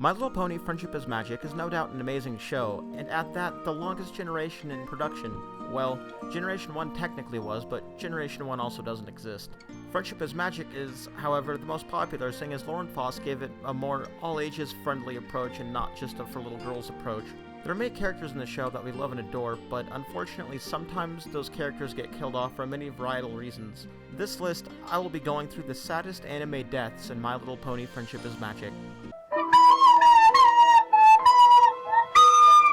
My Little Pony: Friendship is Magic is no doubt an amazing show, and at that, the longest generation in production. Well, Generation 1 technically was, but Generation 1 also doesn't exist. Friendship is Magic is, however, the most popular, seeing as Lauren Foss gave it a more all-ages friendly approach and not just a for little girls approach. There are many characters in the show that we love and adore, but unfortunately sometimes those characters get killed off for many varietal reasons. This list, I will be going through the saddest anime deaths in My Little Pony: Friendship is Magic.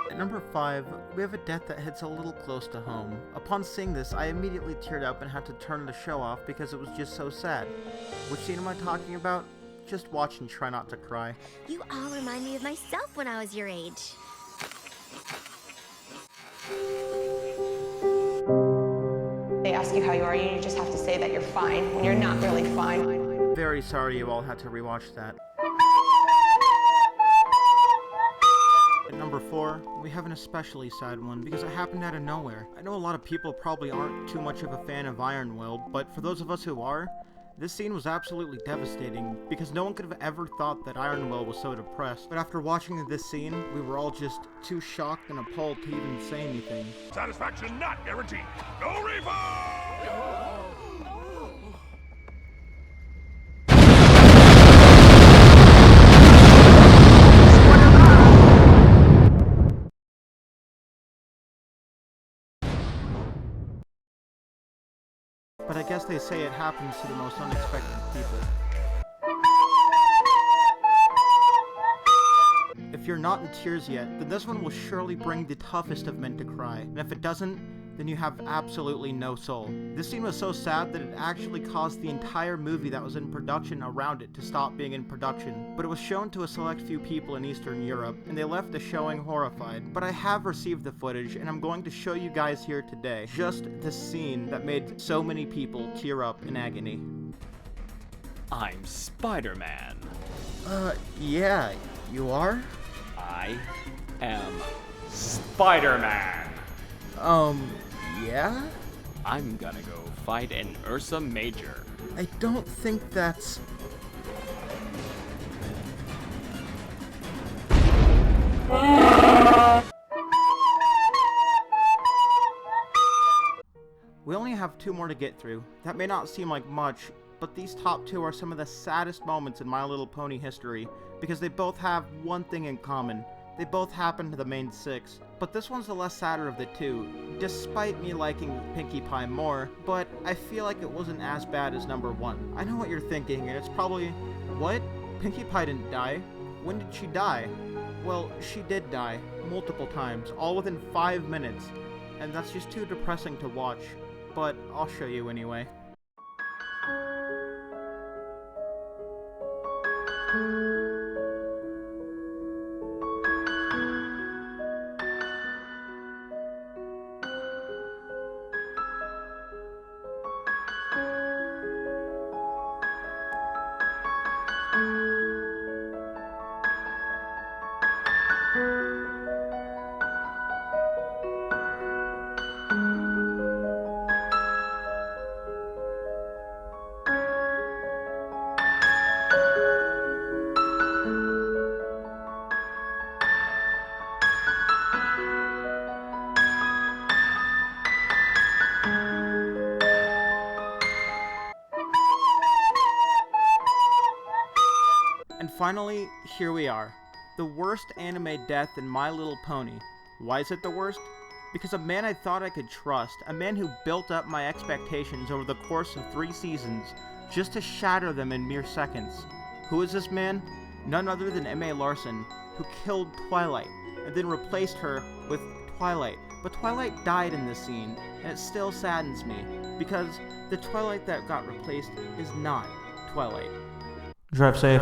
At number 5, we have a death that hits a little close to home. Upon seeing this, I immediately teared up and had to turn the show off because it was just so sad. Which scene am I talking about? Just watch and try not to cry. You all remind me of myself when I was your age. They ask you how you are, you just have to say that you're fine when you're not really fine. Very sorry you all had to rewatch that. At number 4, we have an especially sad one because it happened out of nowhere. I know a lot of people probably aren't too much of a fan of Ironworld, but for those of us who are, this scene was absolutely devastating because no one could have ever thought that Ironworld was so depressed. But after watching this scene, we were all just too shocked and appalled to even say anything. Satisfaction not guaranteed. No refund! But I guess they say it happens to the most unexpected people. If you're not in tears yet, then this one will surely bring the toughest of men to cry. And if it doesn't, then you have absolutely no soul. This scene was so sad that it actually caused the entire movie that was in production around it to stop being in production. But it was shown to a select few people in Eastern Europe, and they left the showing horrified. But I have received the footage, and I'm going to show you guys here today just the scene that made so many people tear up in agony. I'm Spider-Man. Yeah, you are? I am Spider-Man. Yeah? I'm gonna go fight an Ursa Major. I don't think that's... We only have 2 more to get through. That may not seem like much, but these top 2 are some of the saddest moments in My Little Pony history, because they both have one thing in common. They both happen to the main 6, but this one's the less sadder of the 2, despite me liking Pinkie Pie more, but I feel like it wasn't as bad as number 1. I know what you're thinking, and it's probably, what? Pinkie Pie didn't die? When did she die? Well, she did die, multiple times, all within 5 minutes, and that's just too depressing to watch, but I'll show you anyway. And finally, here we are. The worst anime death in My Little Pony. Why is it the worst? Because a man I thought I could trust, a man who built up my expectations over the course of 3 seasons, just to shatter them in mere seconds. Who is this man? None other than M.A. Larson, who killed Twilight, and then replaced her with Twilight. But Twilight died in this scene, and it still saddens me, because the Twilight that got replaced is not Twilight. Drive safe.